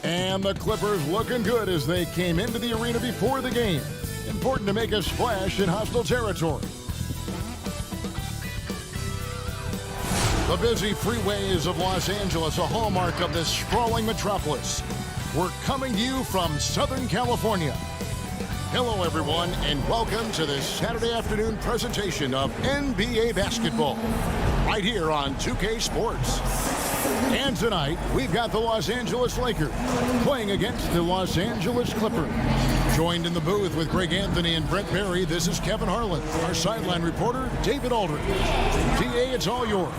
And the Clippers looking good as they came into the arena before the game. Important to make a splash in hostile territory. The busy freeways of Los Angeles, a hallmark of this sprawling metropolis. We're coming to you from Southern California. Hello, everyone, and welcome to this Saturday afternoon presentation of NBA basketball right here on 2K Sports. And tonight, we've got the Los Angeles Lakers playing against the Los Angeles Clippers. Joined in the booth with Greg Anthony and Brent Barry, this is Kevin Harlan. Our sideline reporter, David Aldridge. TA, it's all yours.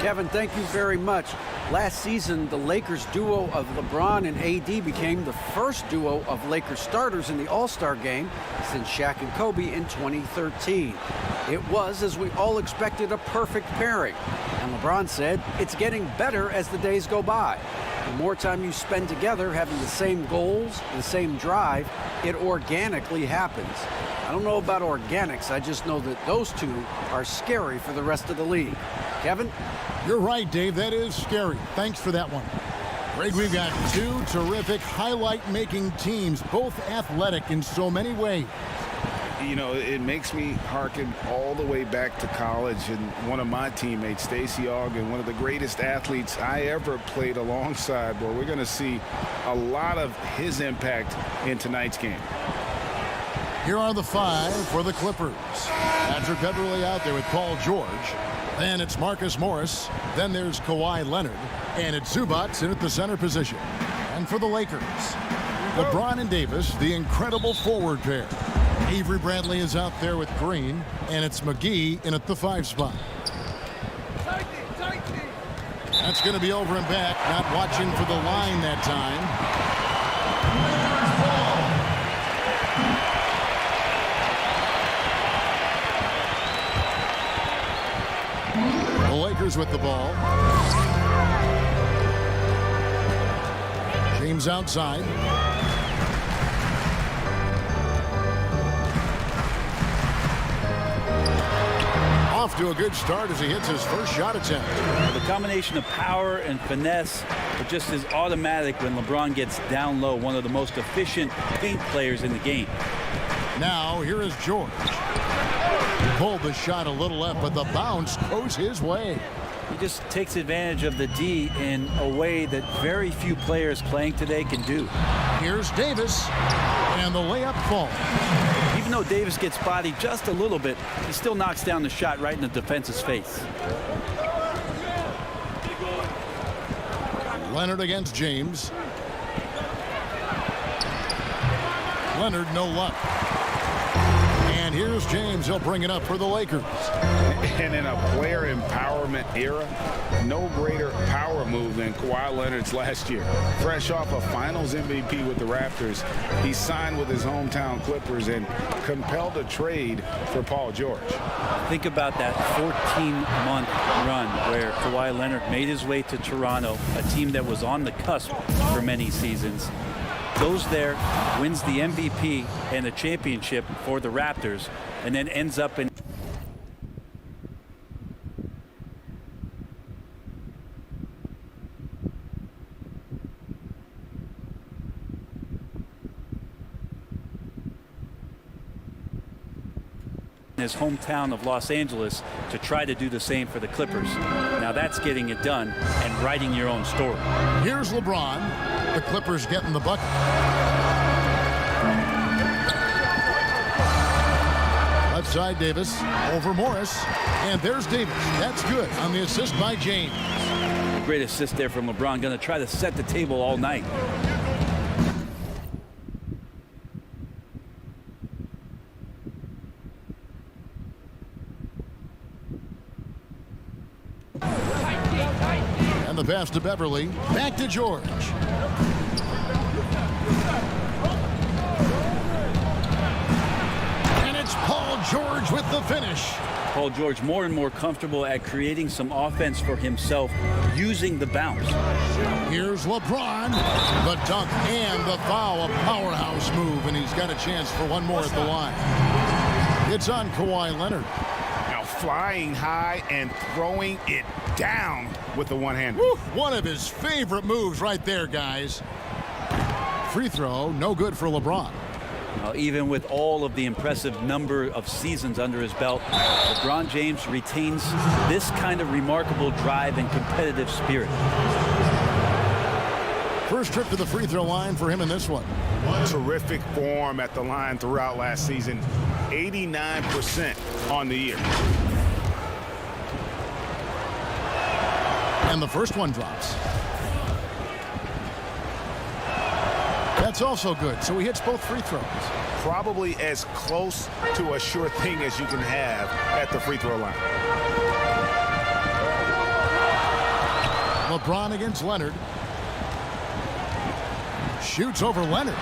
Kevin, thank you very much. Last season, the Lakers duo of LeBron and AD became the first duo of Lakers starters in the All-Star game since Shaq and Kobe in 2013. It was, as we all expected, a perfect pairing. And LeBron said, it's getting better as the days go by. The more time you spend together having the same goals, the same drive, it organically happens. I don't know about organics, I just know that those two are scary for the rest of the league. Kevin? You're right, Dave. That is scary. Thanks for that one. Greg, we've got two terrific highlight-making teams, both athletic in so many ways. You know, it makes me hearken all the way back to college, and one of my teammates, Stacey Ogden, one of the greatest athletes I ever played alongside. Well, we're going to see a lot of his impact in tonight's game. Here are the five for the Clippers. Patrick Beverley out there with Paul George. Then it's Marcus Morris. Then there's Kawhi Leonard. And it's Zubac in at the center position. And for the Lakers, LeBron and Davis, the incredible forward pair. Avery Bradley is out there with Green. And it's McGee in at the 5 spot. That's going to be over and back. Not watching for the line that time. Lakers with the ball. James outside. Off to a good start as he hits his first shot attempt. The combination of power and finesse just is automatic when LeBron gets down low, one of the most efficient paint players in the game. Now here is George. Pulled the shot a little left, but the bounce goes his way. He just takes advantage of the D in a way that very few players playing today can do. Here's Davis, and the layup falls. Even though Davis gets bodied just a little bit, he still knocks down the shot right in the defense's face. Leonard against James. Leonard, no luck. And here's James. He'll bring it up for the Lakers. And in a player empowerment era, no greater power move than Kawhi Leonard's last year. Fresh off a finals MVP with the Raptors, he signed with his hometown Clippers and compelled a trade for Paul George. Think about that 14-month run where Kawhi Leonard made his way to Toronto, a team that was on the cusp for many seasons. Goes there, wins the MVP and the championship for the Raptors, and then ends up in his hometown of Los Angeles to try to do the same for the Clippers. Now that's getting it done and writing your own story. Here's LeBron. The Clippers getting the bucket. Left side Davis over Morris. And there's Davis. That's good on the assist by James. Great assist there from LeBron. Going to try to set the table all night. And the pass to Beverley. Back to George. And it's Paul George with the finish. Paul George more and more comfortable at creating some offense for himself using the bounce. Here's LeBron. The dunk and the foul. A powerhouse move, and he's got a chance for one more at the line. It's on Kawhi Leonard. Now flying high and throwing it down with the one hand. One of his favorite moves right there, guys. Free throw, no good for LeBron. Even with all of the impressive number of seasons under his belt, LeBron James retains this kind of remarkable drive and competitive spirit. First trip to the free throw line for him in this one. Terrific form at the line throughout last season. 89% on the year. And the first one drops. That's also good, so he hits both free throws. Probably as close to a sure thing as you can have at the free throw line. LeBron against Leonard. Shoots over Leonard.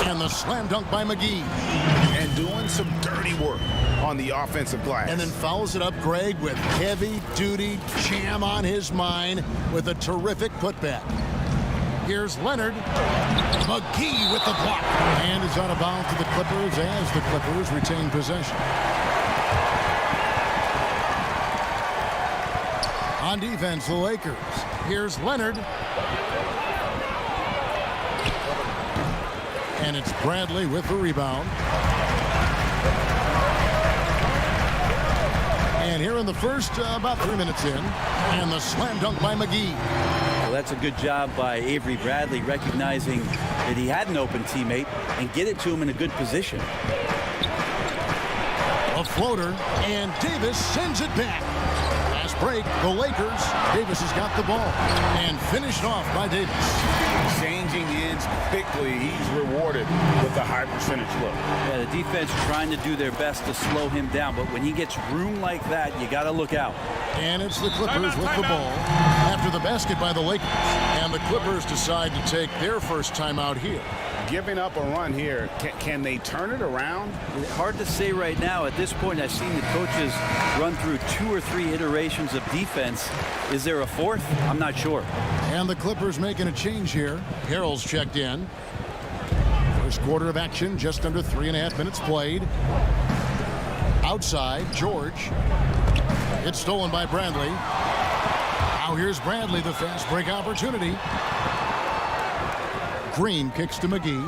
And the slam dunk by McGee. And doing some dirty work on the offensive glass. And then fouls it up, Greg, with heavy-duty jam on his mind with a terrific putback. Here's Leonard. McGee with the block. And is out of bounds to the Clippers as the Clippers retain possession. On defense, the Lakers. Here's Leonard. And it's Bradley with the rebound. And here in the first, about 3 minutes in. And the slam dunk by McGee. Well, that's a good job by Avery Bradley, recognizing that he had an open teammate and get it to him in a good position. A floater, and Davis sends it back. Last break, the Lakers. Davis has got the ball. And finished off by Davis. Changing ends quickly. He's rewarded with a high percentage look. Yeah, the defense trying to do their best to slow him down, but when he gets room like that, you got to look out. And it's the Clippers with the ball after the basket by the Lakers. And the Clippers decide to take their first timeout here. Giving up a run here. Can they turn it around? Hard to say right now. At this point, I've seen the coaches run through 2 or 3 iterations of defense. Is there a fourth? I'm not sure. And the Clippers making a change here. Harrell's checked in. First quarter of action, just under 3.5 minutes played. Outside, George. It's stolen by Bradley. Now here's Bradley, the fast break opportunity. Green kicks to McGee.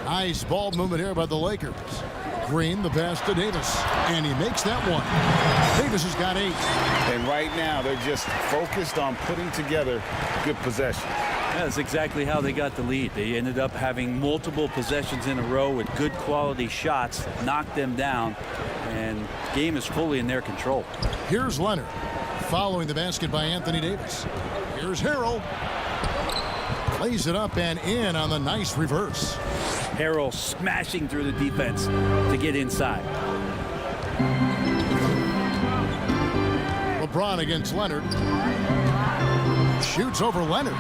Nice ball movement here by the Lakers. Green, the pass to Davis. And he makes that one. Davis has got 8. And right now, they're just focused on putting together good possession. That's exactly how they got the lead. They ended up having multiple possessions in a row with good quality shots, knocked them down, and the game is fully in their control. Here's Leonard, following the basket by Anthony Davis. Here's Harrell. Plays it up and in on the nice reverse. Harrell smashing through the defense to get inside. LeBron against Leonard. Shoots over Leonard.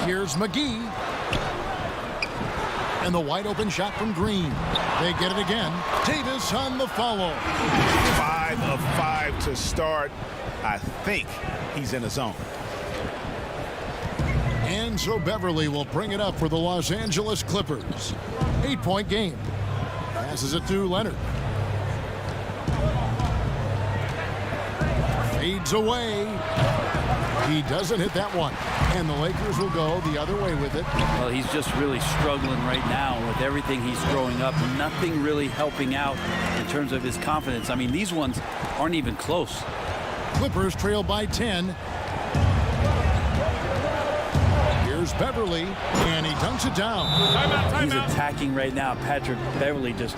Here's McGee. And the wide open shot from Green. They get it again. Davis on the follow. 5 of 5 to start. I think he's in the zone. And so Beverly will bring it up for the Los Angeles Clippers. 8-point game. Passes it to Leonard. Fades away. He doesn't hit that one. And the Lakers will go the other way with it. Well, he's just really struggling right now with everything he's throwing up. Nothing really helping out in terms of his confidence. I mean, these ones aren't even close. Clippers trail by 10. Here's Beverly, and he dunks it down. He's attacking right now. Patrick Beverly just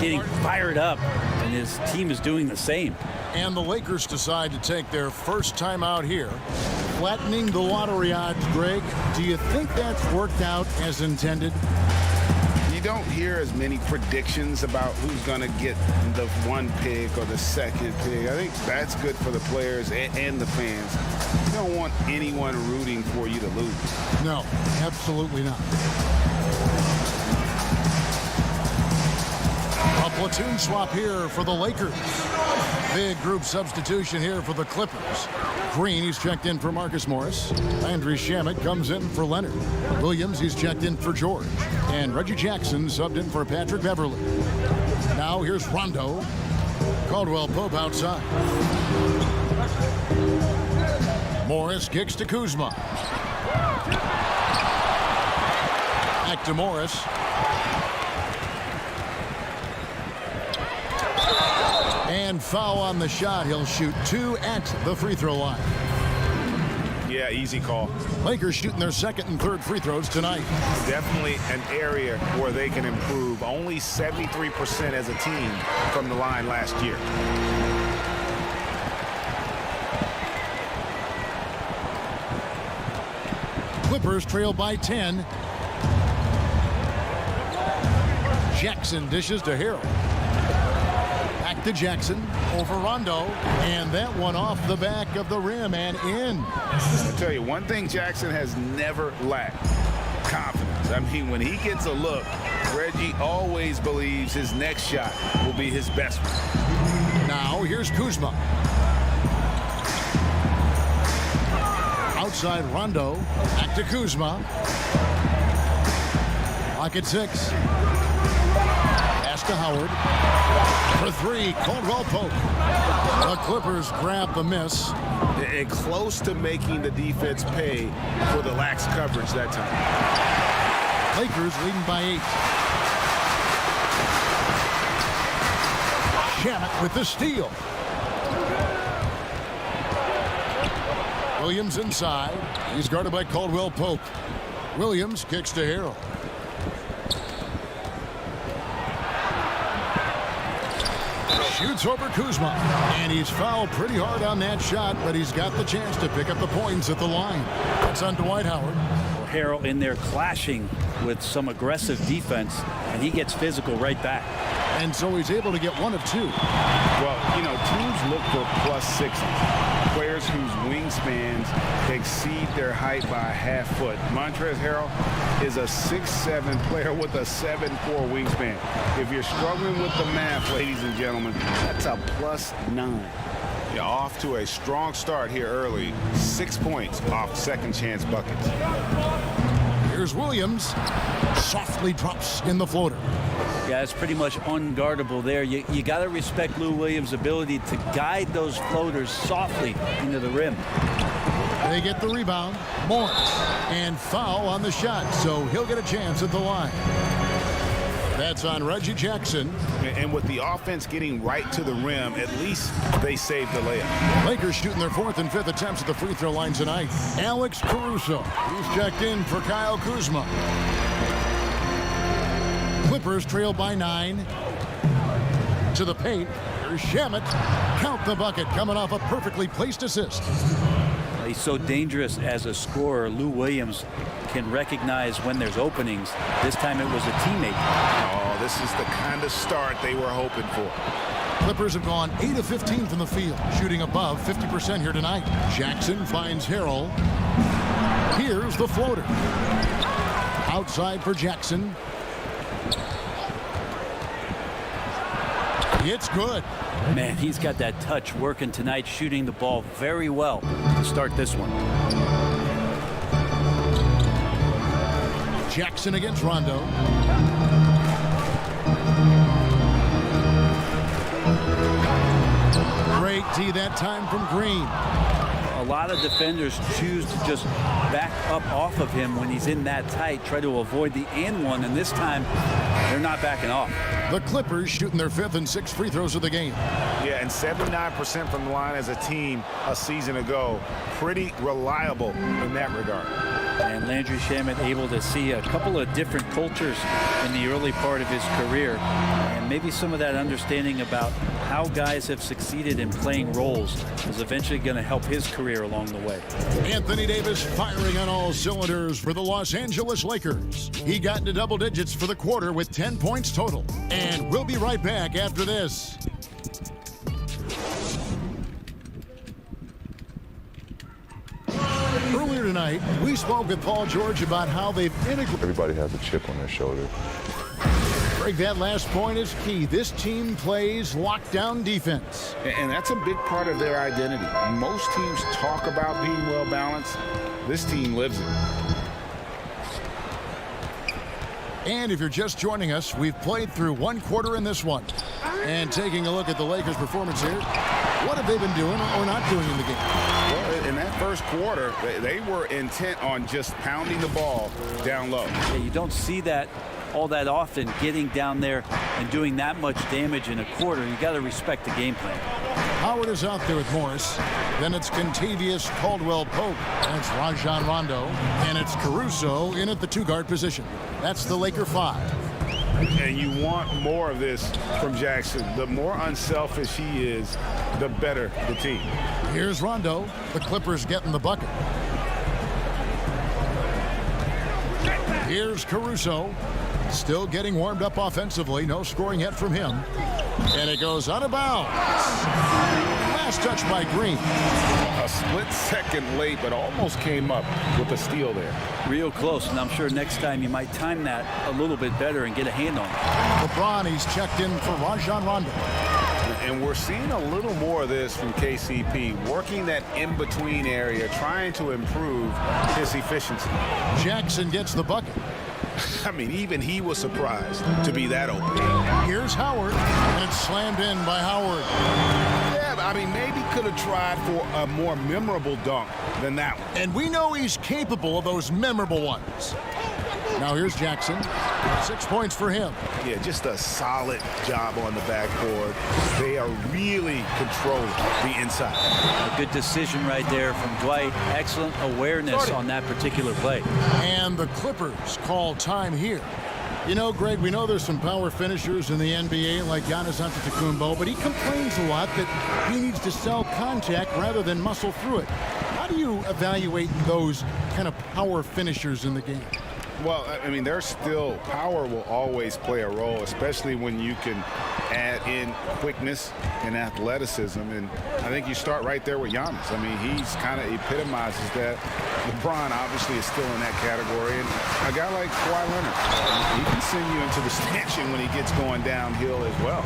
getting fired up, and his team is doing the same. And the Lakers decide to take their first time out here. Flattening the lottery odds, Greg. Do you think that's worked out as intended? You don't hear as many predictions about who's going to get the 1 pick or the 2nd pick. I think that's good for the players and the fans. You don't want anyone rooting for you to lose. No, absolutely not. A platoon swap here for the Lakers. Big group substitution here for the Clippers. Green, he's checked in for Marcus Morris. Landry Shamet comes in for Leonard. Williams, he's checked in for George. And Reggie Jackson subbed in for Patrick Beverly. Now here's Rondo. Caldwell Pope outside. Morris kicks to Kuzma. Back to Morris. And foul on the shot. He'll shoot 2 at the free throw line. Yeah, easy call. Lakers shooting their second and third free throws tonight. Definitely an area where they can improve. Only 73% as a team from the line last year. Clippers trail by 10. Jackson dishes to Harrell. Back to Jackson over Rondo, and that one off the back of the rim and in. I'll tell you, one thing Jackson has never lacked: confidence. I mean, when he gets a look, Reggie always believes his next shot will be his best one. Now here's Kuzma. Outside Rondo, back to Kuzma. Clock at 6. Pass to Howard. For 3, Caldwell Pope. The Clippers grab the miss. And close to making the defense pay for the lax coverage that time. Lakers leading by 8. Shamet with the steal. Williams inside. He's guarded by Caldwell Pope. Williams kicks to Harrell. Shoots over Kuzma. And he's fouled pretty hard on that shot, but he's got the chance to pick up the points at the line. That's on Dwight Howard. Harrell in there clashing with some aggressive defense, and he gets physical right back. And so he's able to get 1 of 2. Well, you know, teams look for +60s. Players whose wingspans exceed their height by a half foot. Montrezl Harrell is a 6'7" player with a 7'4" wingspan. If you're struggling with the math, ladies and gentlemen, that's a +9. Yeah, off to a strong start here early. 6 points off second chance buckets. Here's Williams. Softly drops in the floater. Yeah, it's pretty much unguardable there. You got to respect Lou Williams' ability to guide those floaters softly into the rim. They get the rebound. Morris. And foul on the shot, so he'll get a chance at the line. That's on Reggie Jackson. And with the offense getting right to the rim, at least they saved the layup. Lakers shooting their 4th and 5th attempts at the free throw line tonight. Alex Caruso. He's checked in for Kyle Kuzma. Clippers trail by 9. To the paint. Here's Shamet. Count the bucket, coming off a perfectly placed assist. He's so dangerous as a scorer. Lou Williams can recognize when there's openings. This time it was a teammate. Oh, this is the kind of start they were hoping for. Clippers have gone 8 of 15 from the field, shooting above 50% here tonight. Jackson finds Harrell. Here's the floater. Outside for Jackson. It's good. Man, he's got that touch working tonight, shooting the ball very well to start this one. Jackson against Rondo. Great D that time from Green. A lot of defenders choose to just back up off of him when he's in that tight, try to avoid the and one, and this time they're not backing off. The Clippers shooting their 5th and 6th free throws of the game. Yeah, and 79% from the line as a team a season ago. Pretty reliable in that regard. And Landry Shamet able to see a couple of different cultures in the early part of his career. And maybe some of that understanding about how guys have succeeded in playing roles is eventually going to help his career along the way. Anthony Davis firing on all cylinders for the Los Angeles Lakers. He got into double digits for the quarter with 10 points total. And we'll be right back after this. Earlier tonight, we spoke with Paul George about how they've integrated. Everybody has a chip on their shoulder. Greg, that last point is key. This team plays lockdown defense. And that's a big part of their identity. Most teams talk about being well balanced. This team lives it. And if you're just joining us, we've played through 1 quarter in this one. And taking a look at the Lakers' performance here, what have they been doing or not doing in the game? Well, in that first quarter, they were intent on just pounding the ball down low. Yeah, you don't see that all that often, getting down there and doing that much damage in a quarter. You got to respect the game plan. Howard is out there with Morris. Then it's Contavious Caldwell-Pope. And it's Rajon Rondo. And it's Caruso in at the two-guard position. That's the Laker 5. And you want more of this from Jackson. The more unselfish he is, the better the team. Here's Rondo. The Clippers getting the bucket. Here's Caruso. Still getting warmed up offensively. No scoring yet from him. And it goes out of bounds. Last touch by Green. A split second late, but almost came up with a steal there. Real close, and I'm sure next time you might time that a little bit better and get a hand on it. LeBron, he's checked in for Rajon Rondo. And we're seeing a little more of this from KCP, working that in-between area, trying to improve his efficiency. Jackson gets the bucket. I mean, even he was surprised to be that open. Here's Howard, and it's slammed in by Howard. Yeah, I mean, maybe could have tried for a more memorable dunk than that one. And we know he's capable of those memorable ones. Now here's Jackson. 6 points for him. Yeah, just a solid job on the backboard. They are really controlling the inside. A good decision right there from Dwight. Excellent awareness on that particular play. And the Clippers call time here. You know, Greg, we know there's some power finishers in the NBA like Giannis Antetokounmpo, but he complains a lot that he needs to sell contact rather than muscle through it. How do you evaluate those kind of power finishers in the game? Well, I mean, there's still power will always play a role, especially when you can add in quickness and athleticism. And I think you start right there with Giannis. I mean, he's kind of epitomizes that. LeBron obviously is still in that category. And a guy like Kawhi Leonard, he can send you into the stanchion when he gets going downhill as well.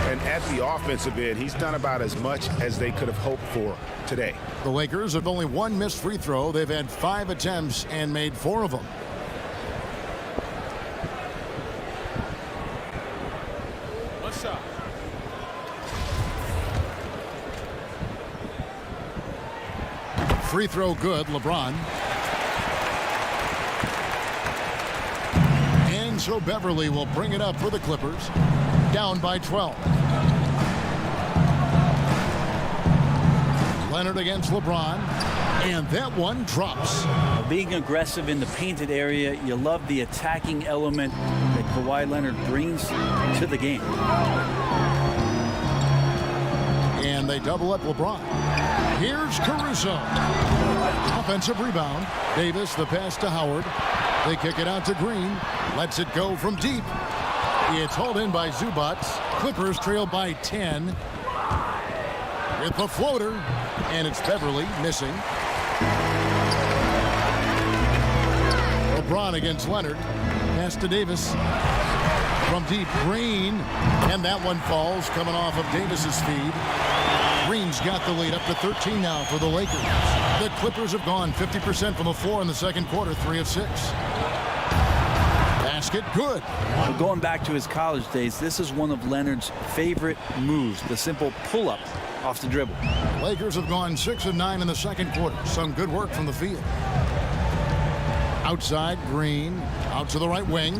And at the offensive end, he's done about as much as they could have hoped for today. The Lakers have only one missed free throw. They've had 5 attempts and made 4 of them. Free throw good, LeBron. And so Beverly will bring it up for the Clippers. Down by 12. Leonard against LeBron. And that one drops. Being aggressive in the painted area, you love the attacking element that Kawhi Leonard brings to the game. And they double up LeBron. Here's Caruso. Offensive rebound. Davis, the pass to Howard. They kick it out to Green. Lets it go from deep. It's hauled in by Zubac. Clippers trail by 10. With the floater. And it's Beverly missing. LeBron against Leonard. Pass to Davis. From deep, Green. And that one falls, coming off of Davis's feed. Green's got the lead up to 13 now for the Lakers. The Clippers have gone 50% from the floor in the second quarter, 3 of 6. Basket, good. Well, going back to his college days, this is one of Leonard's favorite moves, the simple pull-up off the dribble. Lakers have gone 6 of 9 in the second quarter. Some good work from the field. Outside, Green, out to the right wing.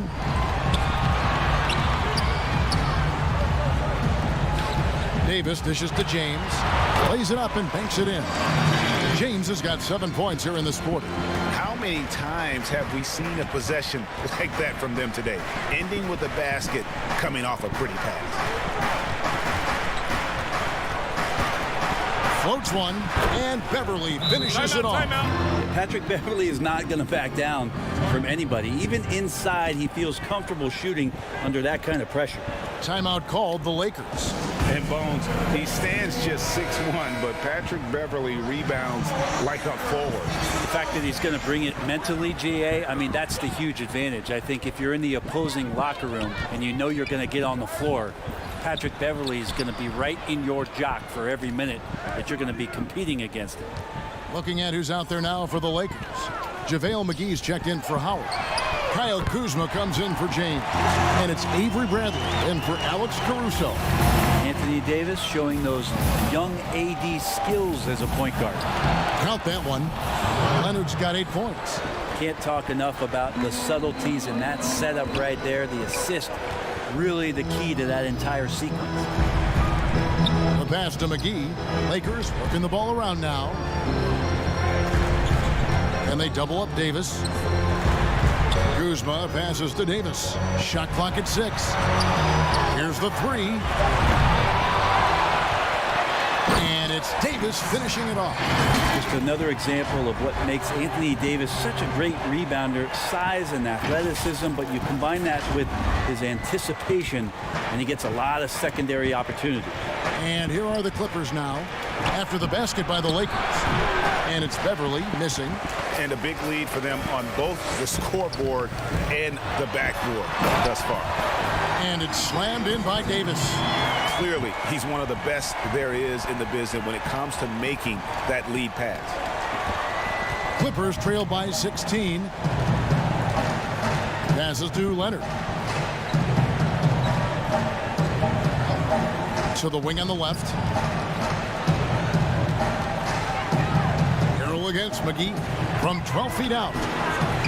Davis dishes to James, lays it up and banks it in. James has got 7 points here in this quarter. How many times have we seen a possession like that from them today, ending with a basket coming off a pretty pass? Floats one, and Beverly finishes it off. Patrick Beverly is not going to back down from anybody. Even inside, he feels comfortable shooting under that kind of pressure. Timeout called the Lakers. And Bones, he stands just 6'1", but Patrick Beverly rebounds like a forward. The fact that he's going to bring it mentally, GA, I mean, that's the huge advantage. I think if you're in the opposing locker room and you know you're going to get on the floor, Patrick Beverly is going to be right in your jock for every minute that you're going to be competing against him. Looking at who's out there now for the Lakers. JaVale McGee's checked in for Howard. Kyle Kuzma comes in for James. And it's Avery Bradley in for Alex Caruso. Anthony Davis showing those young AD skills as a point guard. Count that one. Leonard's got 8 points. Can't talk enough about the subtleties in that setup right there. The assist, really the key to that entire sequence. The pass to McGee. Lakers working the ball around now. And they double up Davis. Kuzma passes to Davis. Shot clock at 6. Here's the 3. And it's Davis finishing it off. Just another example of what makes Anthony Davis such a great rebounder. Size and athleticism, but you combine that with his anticipation, and he gets a lot of secondary opportunity. And here are the Clippers now after the basket by the Lakers. And it's Beverly missing. And a big lead for them on both the scoreboard and the backboard thus far. And it's slammed in by Davis. Clearly, he's one of the best there is in the business when it comes to making that lead pass. Clippers trail by 16. Passes to Leonard. To the wing on the left. Carroll against McGee from 12 feet out.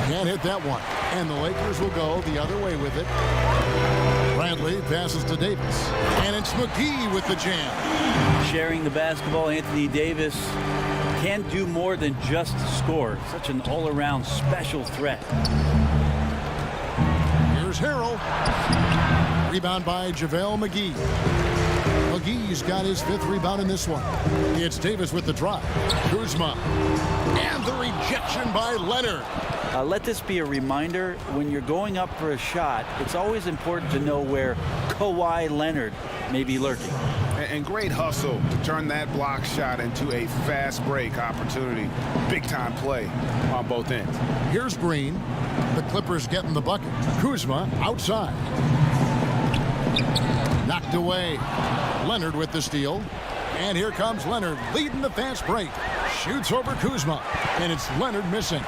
Can't hit that one. And the Lakers will go the other way with it. Bradley passes to Davis. And it's McGee with the jam. Sharing the basketball, Anthony Davis can do more than just score. Such an all-around special threat. Here's Harrell. Rebound by JaVale McGee. McGee's got his 5th rebound in this one. It's Davis with the drive. Kuzma. And the rejection by Leonard. Let this be a reminder, when you're going up for a shot, it's always important to know where Kawhi Leonard may be lurking. And great hustle to turn that block shot into a fast break opportunity. Big time play on both ends. Here's Green. The Clippers getting the bucket. Kuzma outside. Knocked away. Leonard with the steal. And here comes Leonard leading the fast break. Shoots over Kuzma. And it's Leonard missing.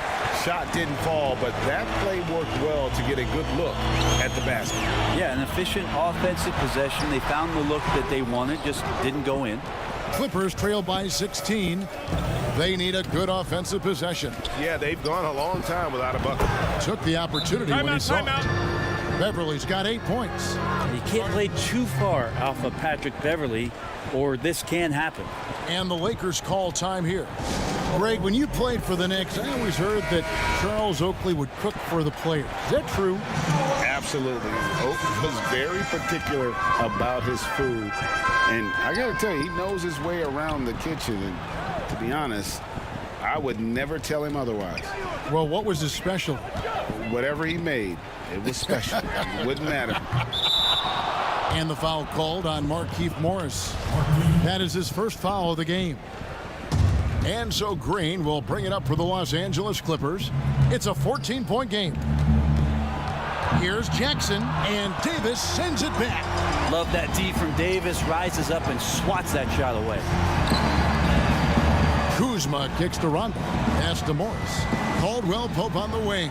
Shot didn't fall, but that play worked well to get a good look at the basket. Yeah, an efficient offensive possession. They found the look that they wanted, just didn't go in. Clippers trail by 16. They need a good offensive possession. Yeah, they've gone a long time without a bucket. Took the opportunity when he saw it. Beverly's got 8 points. You can't play too far off of Patrick Beverly, or this can happen. And the Lakers call time here. Greg, when you played for the Knicks, I always heard that Charles Oakley would cook for the players. Is that true? Absolutely. Oakley was very particular about his food. And I got to tell you, he knows his way around the kitchen. And to be honest, I would never tell him otherwise. Well, what was his special? Whatever he made, it was special. It wouldn't matter. And the foul called on Markieff Morris. That is his first foul of the game. And so Green will bring it up for the Los Angeles Clippers. It's a 14-point game. Here's Jackson, and Davis sends it back. Love that D from Davis. Rises up and swats that shot away. Kuzma kicks to Rondo. Pass to Morris. Caldwell Pope on the wing.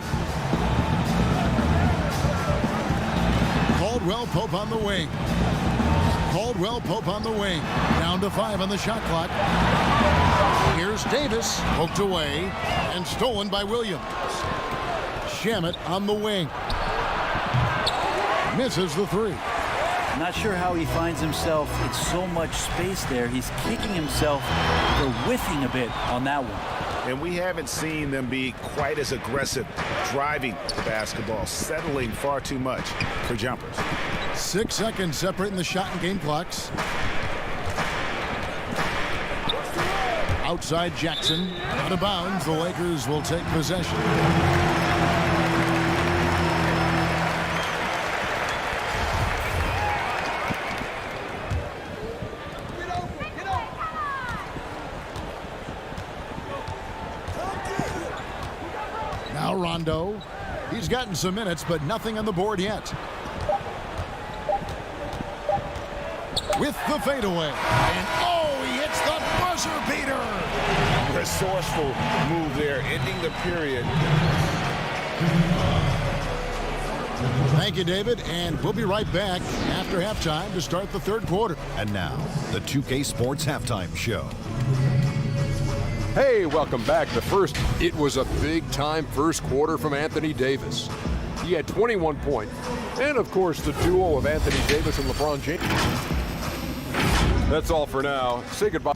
Caldwell Pope on the wing. Caldwell Pope on the wing. Down to 5 on the shot clock. Here's Davis. Poked away and stolen by Williams. Shamet on the wing. Misses the 3. Not sure how he finds himself in so much space there. He's kicking himself for whiffing a bit on that one. And we haven't seen them be quite as aggressive driving the basketball, settling far too much for jumpers. 6 seconds separating the shot and game clocks. Outside Jackson. Out of bounds. The Lakers will take possession. Now Rondo. He's gotten some minutes, but nothing on the board yet. With the fadeaway. And oh, he hits the buzzer beater. Resourceful move there, ending the period. Thank you, David, and we'll be right back after halftime to start the third quarter. And now, the 2K Sports Halftime Show. Hey, welcome back. It was a big-time first quarter from Anthony Davis. He had 21 points. And, of course, the duo of Anthony Davis and LeBron James. That's all for now. Say goodbye.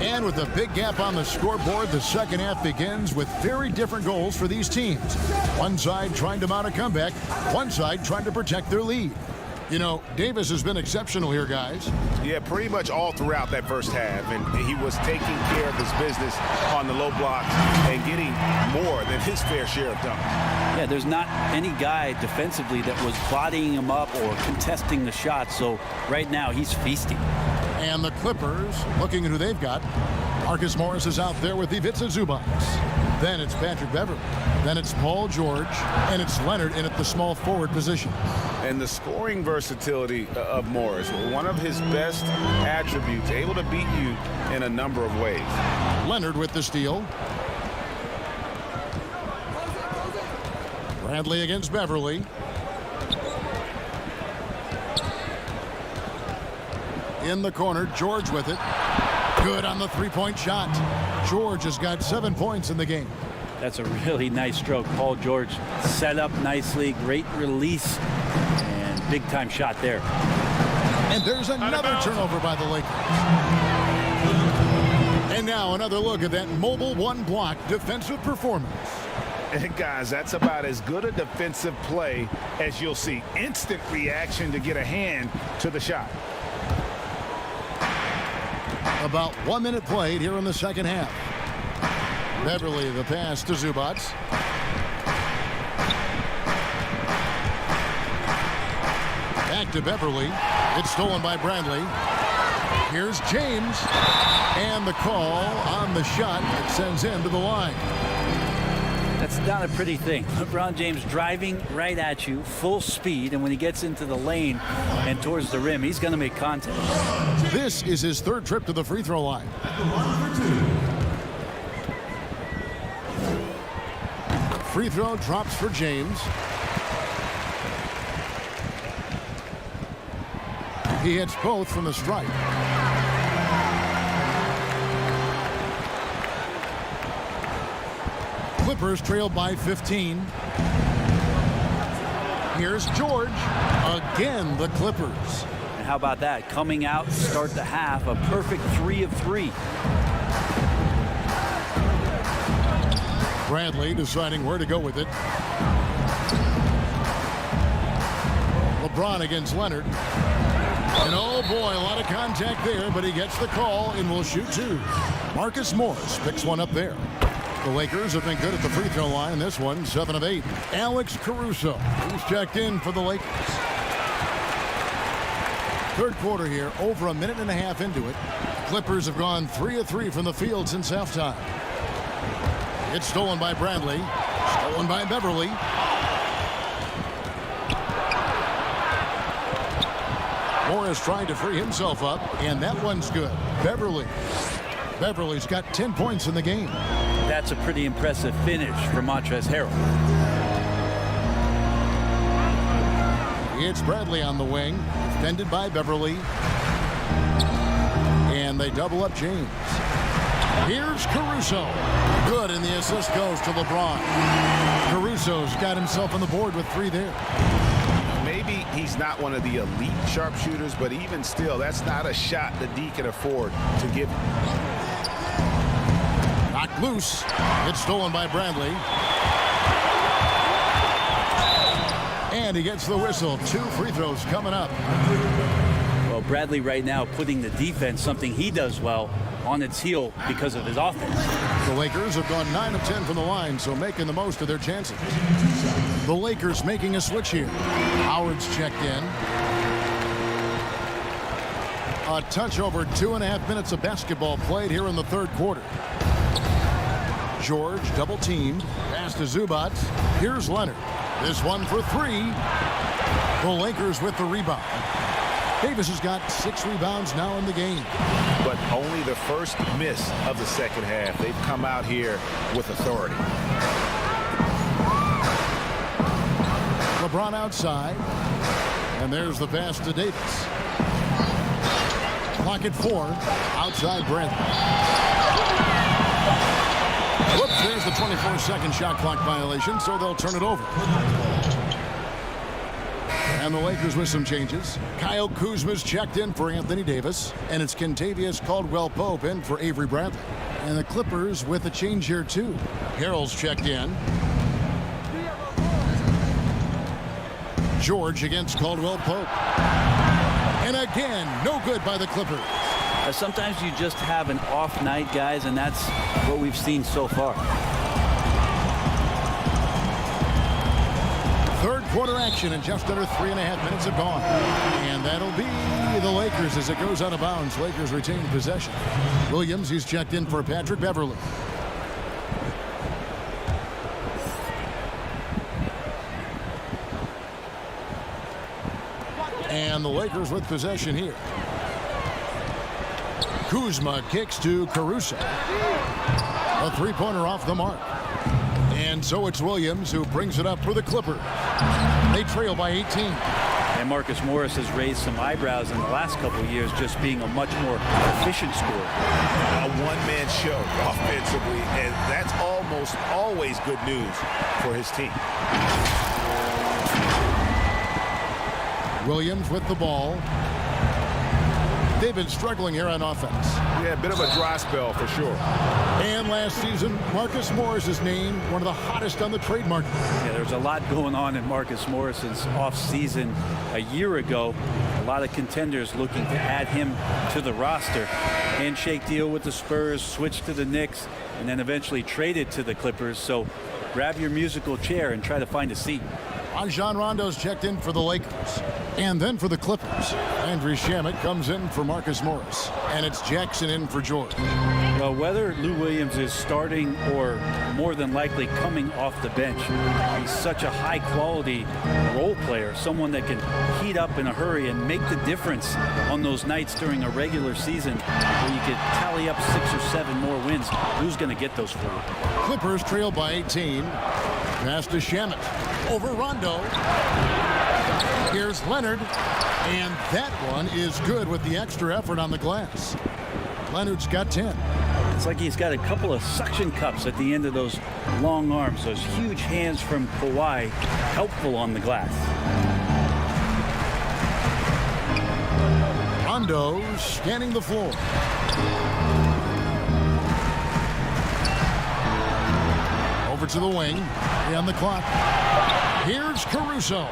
And with a big gap on the scoreboard, the second half begins with very different goals for these teams. One side trying to mount a comeback, one side trying to protect their lead. You know, Davis has been exceptional here, guys. Yeah, pretty much all throughout that first half, and he was taking care of his business on the low blocks and getting more than his fair share of dunks. Yeah, there's not any guy defensively that was bodying him up or contesting the shot, so right now he's feasting. And the Clippers, looking at who they've got. Marcus Morris is out there with Ivica Zubac. Then it's Patrick Beverley. Then it's Paul George. And it's Leonard in at the small forward position. And the scoring versatility of Morris, one of his best attributes, able to beat you in a number of ways. Leonard with the steal. Bradley against Beverley. In the corner, George with it. Good on the three-point shot. George has got 7 points in the game. That's a really nice stroke. Paul George set up nicely, great release, and big-time shot there. And there's another turnover by the Lakers. And now another look at that mobile one-block defensive performance. And guys, that's about as good a defensive play as you'll see. Instant reaction to get a hand to the shot. About 1 minute played here in the second half. Beverley, the pass to Zubac. Back to Beverley. It's stolen by Bradley. Here's James. And the call on the shot that sends him to the line. That's not a pretty thing. LeBron James driving right at you, full speed, and when he gets into the lane and towards the rim, he's going to make contact. This is his third trip to the free throw line. Free throw drops for James. He hits both from the stripe. Clippers trail by 15. Here's George. Again, the Clippers. And how about that? Coming out, start the half, a perfect 3 of 3. Bradley deciding where to go with it. LeBron against Leonard. And oh boy, a lot of contact there, but he gets the call and will shoot two. Marcus Morris picks one up there. The Lakers have been good at the free throw line. This one, 7 of 8. Alex Caruso, who's checked in for the Lakers. Third quarter here, over a minute and a half into it. Clippers have gone 3 of 3 from the field since halftime. It's stolen by Bradley. Stolen by Beverley. Morris trying to free himself up, and that one's good. Beverley's got 10 points in the game. That's a pretty impressive finish for Montrezl Harrell. It's Bradley on the wing, defended by Beverley. And they double up James. Here's Caruso. Good, and the assist goes to LeBron. Caruso's got himself on the board with 3 there. Maybe he's not one of the elite sharpshooters, but even still, that's not a shot that D can afford to give him. Knocked loose. It's stolen by Bradley. And he gets the whistle. 2 free throws coming up. Well, Bradley right now putting the defense, something he does well, on its heel because of his offense. The Lakers have gone 9 of 10 from the line, so making the most of their chances. The Lakers making a switch here. Howard's checked in. A touch over 2.5 minutes of basketball played here in the third quarter. George double teamed. Pass to Zubac. Here's Leonard. This one for 3. The Lakers with the rebound. Davis has got 6 rebounds now in the game. But only the first miss of the second half. They've come out here with authority. LeBron outside. And there's the pass to Davis. Clock at 4. Outside Bradley. Whoops, there's the 24-second shot clock violation, so they'll turn it over. And the Lakers with some changes. Kyle Kuzma's checked in for Anthony Davis, and it's Kentavious Caldwell-Pope in for Avery Bradley. And the Clippers with a change here, too. Harrell's checked in. George against Caldwell-Pope. And again, no good by the Clippers. Sometimes you just have an off night, guys, and that's what we've seen so far. Third quarter action, and just under 3.5 minutes have gone. And that'll be the Lakers as it goes out of bounds. Lakers retain possession. Williams, he's checked in for Patrick Beverley. And the Lakers with possession here. Kuzma kicks to Caruso. A three-pointer off the mark. And so it's Williams who brings it up for the Clippers. They trail by 18. And Marcus Morris has raised some eyebrows in the last couple of years, just being a much more efficient scorer. A one-man show offensively, and that's almost always good news for his team. Williams with the ball. They've been struggling here on offense. Yeah, a bit of a dry spell for sure. And last season, Marcus Morris is named one of the hottest on the trade market. Yeah, there's a lot going on in Marcus Morris's offseason. A year ago, a lot of contenders looking to add him to the roster. Handshake deal with the Spurs, switch to the Knicks, and then eventually traded to the Clippers. So grab your musical chair and try to find a seat. Rajon Rondo's checked in for the Lakers. And then for the Clippers, Andrew Shamet comes in for Marcus Morris. And it's Jackson in for George. Well, whether Lou Williams is starting or more than likely coming off the bench, he's such a high-quality role player, someone that can heat up in a hurry and make the difference on those nights during a regular season where you could tally up 6 or 7 more wins. Who's going to get those for you? Clippers trail by 18. Pass to Shamet. Over Rondo. Here's Leonard. And that one is good with the extra effort on the glass. Leonard's got 10. It's like he's got a couple of suction cups at the end of those long arms. Those huge hands from Kawhi, helpful on the glass. Rondo scanning the floor. Over to the wing. On the clock. Here's Caruso.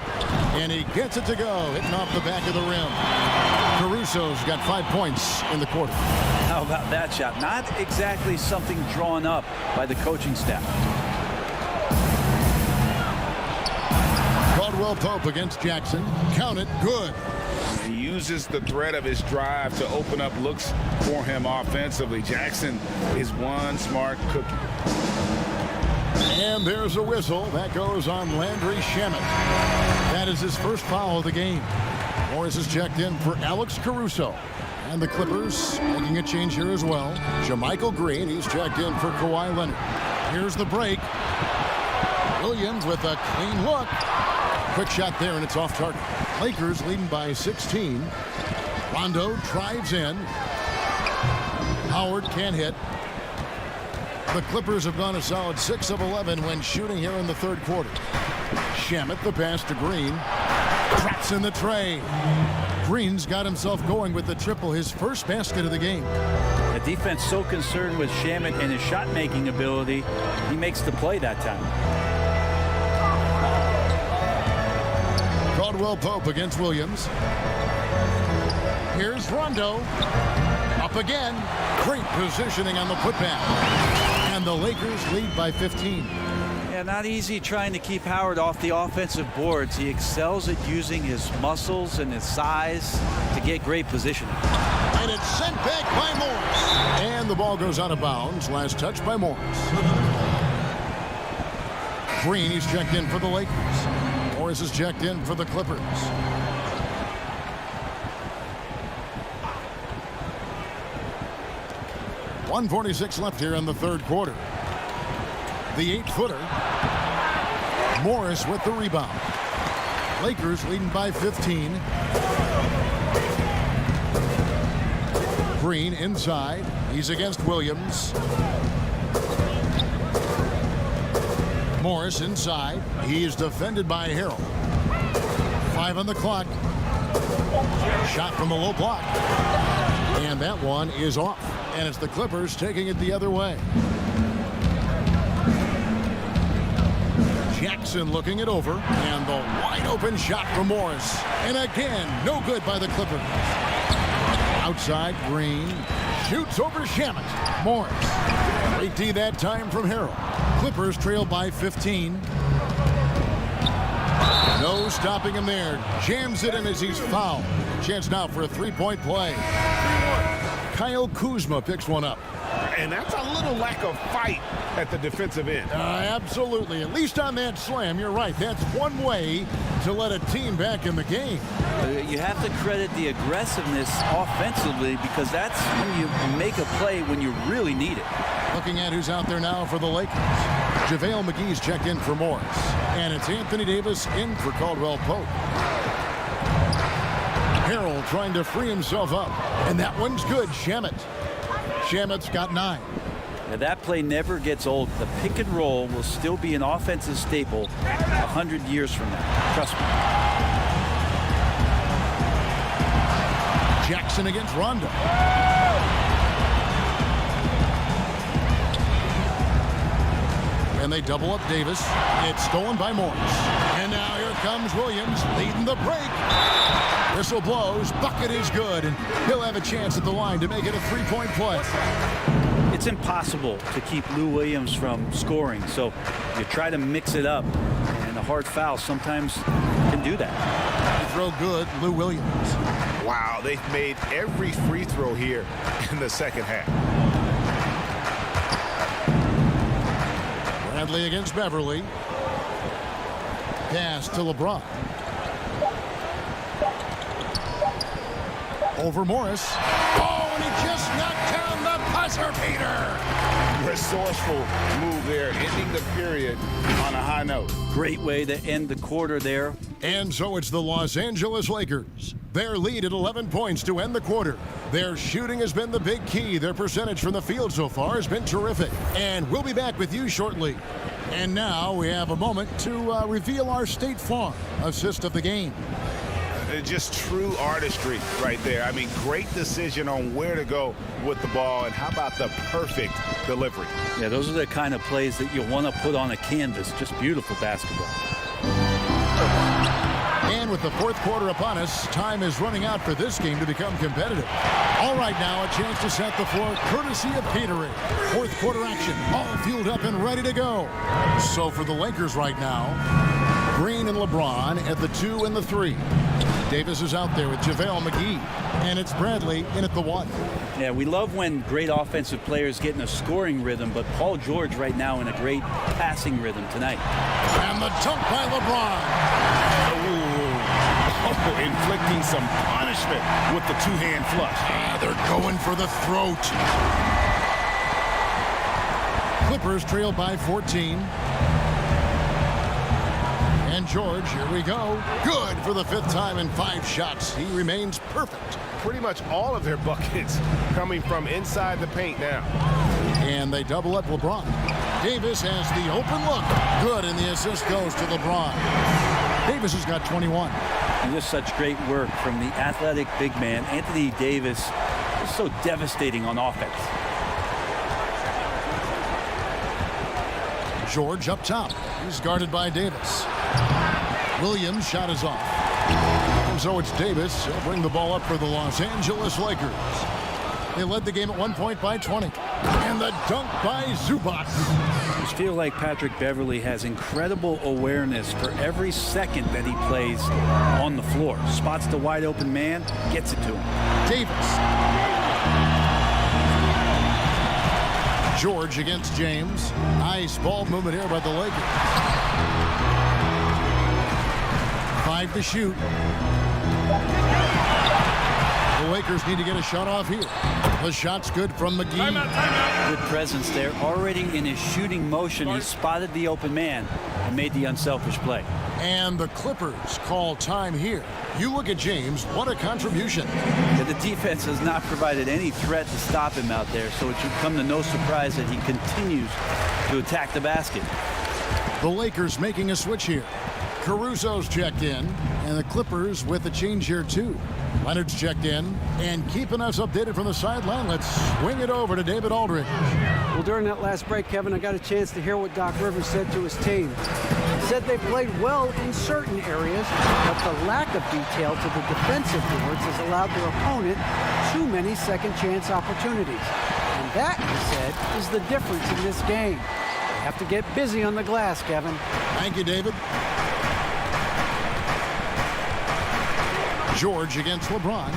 And he gets it to go. Hitting off the back of the rim. Caruso's got 5 points in the quarter. How about that shot? Not exactly something drawn up by the coaching staff. Caldwell-Pope against Jackson. Count it. Good. He uses the threat of his drive to open up looks for him offensively. Jackson is one smart cookie. And there's a whistle. That goes on Landry Shamet. That is his first foul of the game. Morris is checked in for Alex Caruso. And the Clippers making a change here as well. JaMychal Green, he's checked in for Kawhi Leonard. Here's the break. Williams with a clean look. Quick shot there, and it's off target. Lakers leading by 16. Rondo drives in. Howard can't hit. The Clippers have gone a solid 6 of 11 when shooting here in the third quarter. Shamet, the pass to Green. Traps in the tray. Green's got himself going with the triple, his first basket of the game. The defense so concerned with Shamet and his shot-making ability, he makes the play that time. Caldwell-Pope against Williams. Here's Rondo. Up again. Great positioning on the putback. And the Lakers lead by 15. Yeah, not easy trying to keep Howard off the offensive boards. He excels at using his muscles and his size to get great positioning. And it's sent back by Morris. And the ball goes out of bounds. Last touch by Morris. Green, he's checked in for the Lakers. Morris is checked in for the Clippers. 1:46 left here in the third quarter. The 8-footer. Morris with the rebound. Lakers leading by 15. Green inside. He's against Williams. Morris inside. He's defended by Harrell. 5 on the clock. Shot from the low block. And that one is off. And it's the Clippers taking it the other way. Jackson looking it over. And the wide open shot from Morris. And again, no good by the Clippers. Outside, Green. Shoots over Shamet. Morris. Great D that time from Harrell. Clippers trail by 15. No stopping him there. Jams it in as he's fouled. Chance now for a three-point play. Kyle Kuzma picks one up. And that's a little lack of fight at the defensive end. Absolutely. At least on that slam, you're right. That's one way to let a team back in the game. You have to credit the aggressiveness offensively, because that's when you make a play when you really need it. Looking at who's out there now for the Lakers. JaVale McGee's checked in for Morris. And it's Anthony Davis in for Caldwell Pope. Harrell trying to free himself up. And that one's good. Shamet's got 9. Now that play never gets old. The pick and roll will still be an offensive staple 100 years from now. Trust me. Jackson against Rondo. And they double up Davis. It's stolen by Morris. And now here comes Williams leading the break. Whistle blows. Bucket is good. And he'll have a chance at the line to make it a three-point play. It's impossible to keep Lou Williams from scoring. So you try to mix it up. And a hard foul sometimes can do that. Throw good, Lou Williams. Wow, they've made every free throw here in the second half. Bradley against Beverly. Pass to LeBron. Over Morris. Oh, and he just knocked down the buzzer beater. Resourceful move there, ending the period on a high note. Great way to end the quarter there. And so it's the Los Angeles Lakers. Their lead at 11 points to end the quarter. Their shooting has been the big key. Their percentage from the field so far has been terrific. And we'll be back with you shortly. And now we have a moment to reveal our State Farm assist of the game. Just true artistry right there. I mean, great decision on where to go with the ball, and how about the perfect delivery? Yeah, those are the kind of plays that you want to put on a canvas. Just beautiful basketball. And with the fourth quarter upon us, time is running out for this game to become competitive. All right, now a chance to set the floor courtesy of Gatorade. Fourth quarter action, all fueled up and ready to go. So for the Lakers right now, Green and LeBron at the 2 and the 3. Davis is out there with JaVale McGee, and it's Bradley in at the 1. Yeah, we love when great offensive players get in a scoring rhythm, but Paul George right now in a great passing rhythm tonight. And the dunk by LeBron. Oh, inflicting some punishment with the two-hand flush. They're going for the throat. Clippers trail by 14. And George, here we go. Good for the 5th time in 5 shots. He remains perfect. Pretty much all of their buckets coming from inside the paint now. And they double up LeBron. Davis has the open look. Good, and the assist goes to LeBron. Davis has got 21. And just such great work from the athletic big man. Anthony Davis is so devastating on offense. George up top. He's guarded by Davis. Williams' shot is off. And so it's Davis. He'll bring the ball up for the Los Angeles Lakers. They led the game at 1 point by 20. And the dunk by Zubac. I just feel like Patrick Beverly has incredible awareness for every second that he plays on the floor. Spots the wide open man, gets it to him. Davis. George against James. Nice ball movement here by the Lakers. 5 to shoot. The Lakers need to get a shot off here. The shot's good from McGee. Good presence there. Already in his shooting motion, he spotted the open man and made the unselfish play. And the Clippers call time here. You look at James, what a contribution. Yeah, the defense has not provided any threat to stop him out there, so it should come to no surprise that he continues to attack the basket. The Lakers making a switch here. Caruso's checked in, and the Clippers with a change here too. Leonard's checked in, and keeping us updated from the sideline, let's swing it over to David Aldridge. Well, during that last break, Kevin, I got a chance to hear what Doc Rivers said to his team. He said they played well in certain areas, but the lack of detail to the defensive boards has allowed their opponent too many second chance opportunities. And that, he said, is the difference in this game. They have to get busy on the glass, Kevin. Thank you, David. George against LeBron.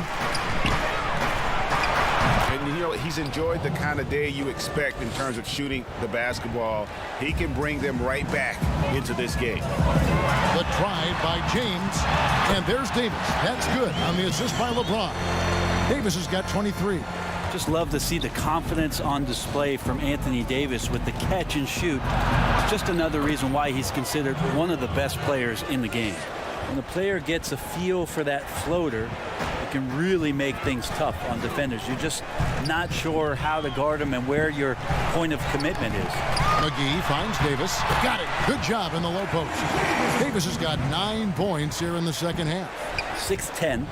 And, you know, he's enjoyed the kind of day you expect in terms of shooting the basketball. He can bring them right back into this game. The drive by James. And there's Davis. That's good on the assist by LeBron. Davis has got 23. Just love to see the confidence on display from Anthony Davis with the catch and shoot. It's just another reason why he's considered one of the best players in the game. When the player gets a feel for that floater, it can really make things tough on defenders. You're just not sure how to guard him and where your point of commitment is. McGee finds Davis. Got it. Good job in the low post. Davis has got 9 points here in the second half. 6'10",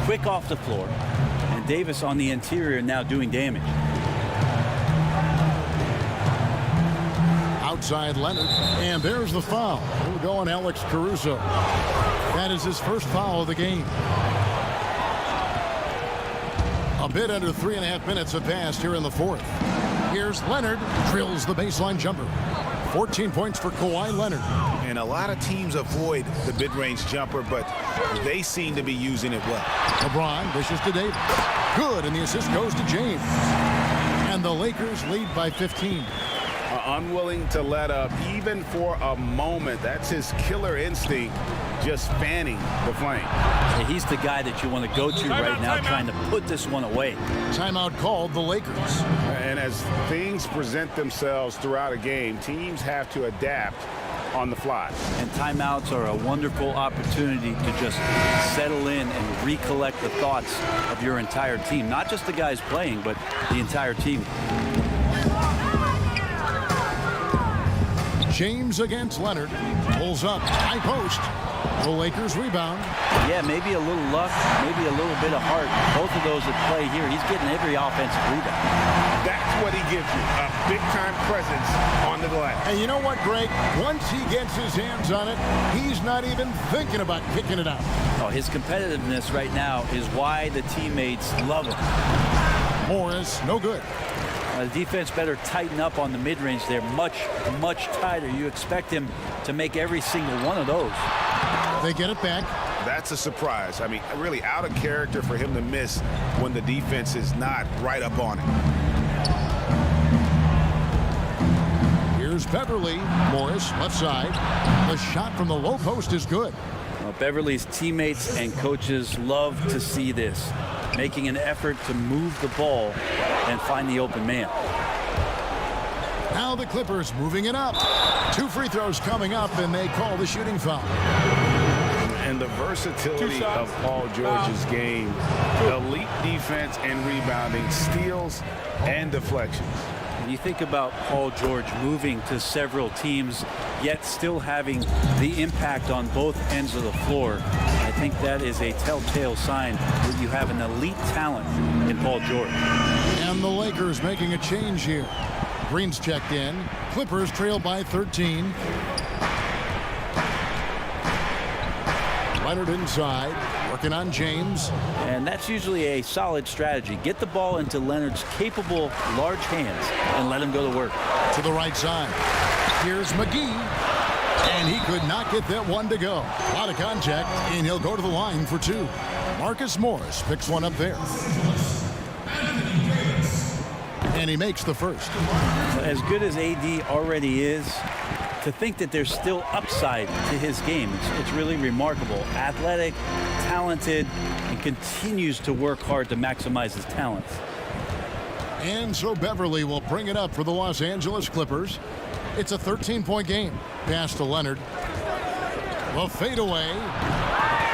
quick off the floor, and Davis on the interior now doing damage. Outside Leonard, and there's the foul. We'll go on Alex Caruso. That is his first foul of the game. A bit under 3.5 minutes have passed here in the fourth. Here's Leonard, drills the baseline jumper. 14 points for Kawhi Leonard. And a lot of teams avoid the mid-range jumper, but they seem to be using it well. LeBron dishes to Davis. Good, and the assist goes to James. And the Lakers lead by 15. Unwilling to let up even for a moment. That's his killer instinct, just fanning the flame. He's the guy that you want to go to right now, trying to put this one away. Timeout called the Lakers. And as things present themselves throughout a game, teams have to adapt on the fly. And timeouts are a wonderful opportunity to just settle in and recollect the thoughts of your entire team. Not just the guys playing, but the entire team. James against Leonard. Pulls up. High post. The Lakers rebound. Yeah, maybe a little luck, maybe a little bit of heart. Both of those at play here. He's getting every offensive rebound. That's what he gives you, a big-time presence on the glass. And you know what, Greg? Once he gets his hands on it, he's not even thinking about kicking it out. Oh, his competitiveness right now is why the teammates love him. Morris, no good. The defense better tighten up on the mid-range there, much tighter. You expect him to make every single one of those. They get it back. That's a surprise. I mean, really out of character for him to miss when the defense is not right up on it. Here's Beverly. Morris, left side. The shot from the low post is good. Well, Beverly's teammates and coaches love to see this, making an effort to move the ball and find the open man. Now the Clippers moving it up. 2 free throws coming up, and they call the shooting foul. And the versatility of Paul George's game, elite defense and rebounding, steals and deflections. When you think about Paul George moving to several teams, yet still having the impact on both ends of the floor, I think that is a telltale sign that you have an elite talent in Paul George. And the Lakers making a change here. Green's checked in. Clippers trail by 13. Leonard inside, working on James. And that's usually a solid strategy. Get the ball into Leonard's capable, large hands and let him go to work. To the right side. Here's McGee. And he could not get that one to go. A lot of contact, and he'll go to the line for 2. Marcus Morris picks one up there. And he makes the first. As good as AD already is, to think that there's still upside to his game. It's really remarkable. Athletic, talented, and continues to work hard to maximize his talents. And so Beverly will bring it up for the Los Angeles Clippers. It's a 13-point game. Pass to Leonard. The fadeaway.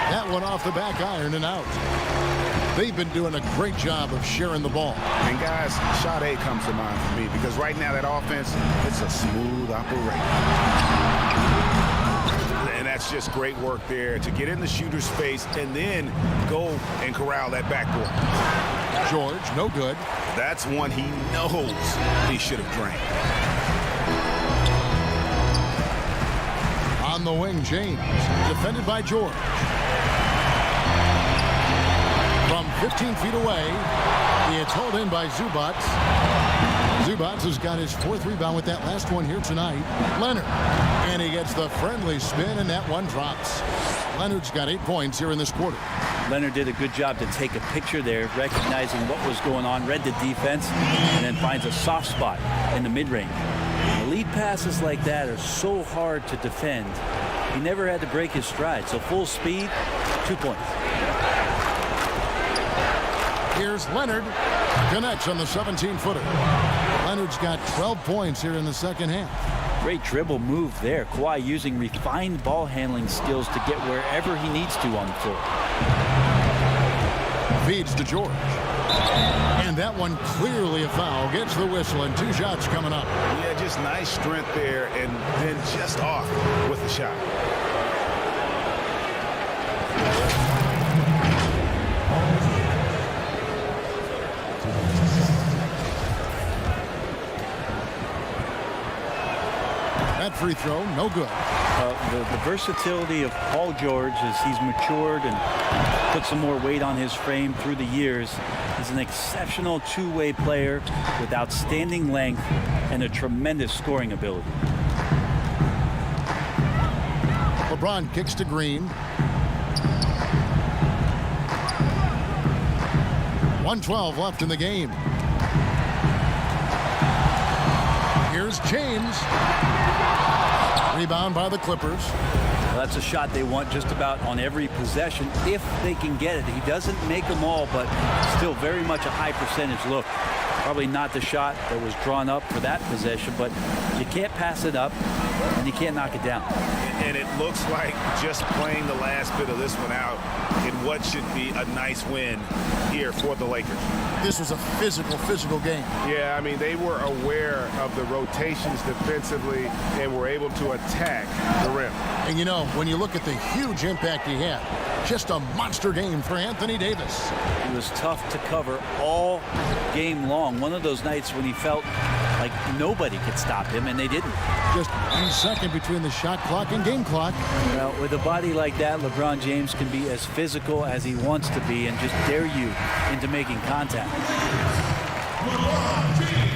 That one off the back iron and out. They've been doing a great job of sharing the ball. And guys, shot A comes to mind for me because right now that offense, it's a smooth operation. And that's just great work there to get in the shooter's face and then go and corral that backboard. George, no good. That's one he knows he should have drained. On the wing, James, defended by George. From 15 feet away, it's hauled in by Zubac. Zubac has got his 4th rebound with that last one here tonight. Leonard, and he gets the friendly spin, and that one drops. Leonard's got 8 points here in this quarter. Leonard did a good job to take a picture there, recognizing what was going on, read the defense, and then finds a soft spot in the mid-range. Elite passes like that are so hard to defend. He never had to break his stride, so full speed, 2 points. Here's Leonard. Connects on the 17-footer. Leonard's got 12 points here in the second half. Great dribble move there. Kawhi using refined ball handling skills to get wherever he needs to on the floor. Feeds to George. And that one clearly a foul. Gets the whistle and 2 shots coming up. Yeah, just nice strength there and then just off with the shot. That free throw, no good. The versatility of Paul George as he's matured and put some more weight on his frame through the years. He's an exceptional two-way player with outstanding length and a tremendous scoring ability. LeBron kicks to Green. 1:12 left in the game. Here's James. Rebound by the Clippers. Well, that's a shot they want just about on every possession if they can get it. He doesn't make them all, but still very much a high percentage look. Probably not the shot that was drawn up for that possession, but you can't pass it up and you can't knock it down. And it looks like just playing the last bit of this one out in what should be a nice win here for the Lakers. This was a physical game. Yeah, I mean, they were aware of the rotations defensively and were able to attack the rim. And you know, when you look at the huge impact he had, just a monster game for Anthony Davis. He was tough to cover all game long. One of those nights when he felt like nobody could stop him, and they didn't. Just 1 second between the shot clock and game clock. Well, with a body like that, LeBron James can be as physical as he wants to be and just dare you into making contact.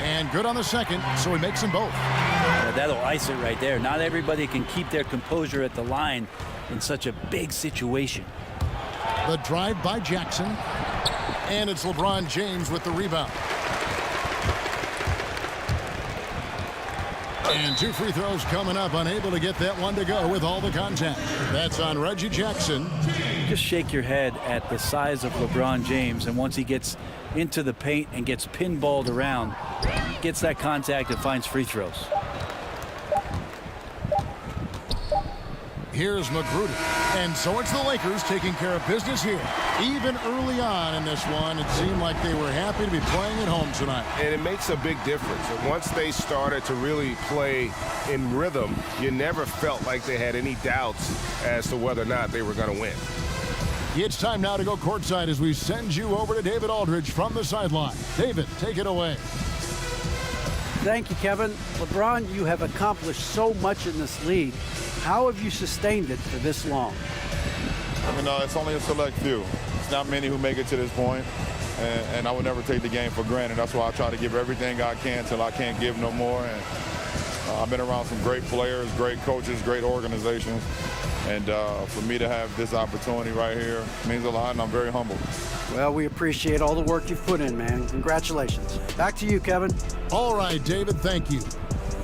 And good on the second, so he makes them both. Well, that'll ice it right there. Not everybody can keep their composure at the line in such a big situation. The drive by Jackson. And it's LeBron James with the rebound. And 2 free throws coming up, unable to get that one to go with all the contact. That's on Reggie Jackson. Just shake your head at the size of LeBron James, and once he gets into the paint and gets pinballed around, gets that contact and finds free throws. Here's Magruder. And so it's the Lakers taking care of business here. Even early on in this one, it seemed like they were happy to be playing at home tonight. And it makes a big difference. And once they started to really play in rhythm, you never felt like they had any doubts as to whether or not they were going to win. It's time now to go courtside as we send you over to David Aldridge from the sideline. David, take it away. Thank you, Kevin. LeBron, you have accomplished so much in this league. How have you sustained it for this long? You know, it's only a select few. It's not many who make it to this point, and I would never take the game for granted. That's why I try to give everything I can till I can't give no more. And I've been around some great players, great coaches, great organizations, and for me to have this opportunity right here means a lot, and I'm very humbled. Well, we appreciate all the work you've put in, man. Congratulations. Back to you, Kevin. All right, David, thank you.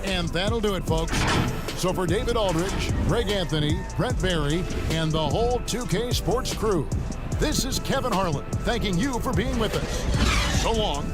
And that'll do it, folks. So for David Aldridge, Greg Anthony, Brent Barry, and the whole 2K Sports crew, this is Kevin Harlan thanking you for being with us. So long.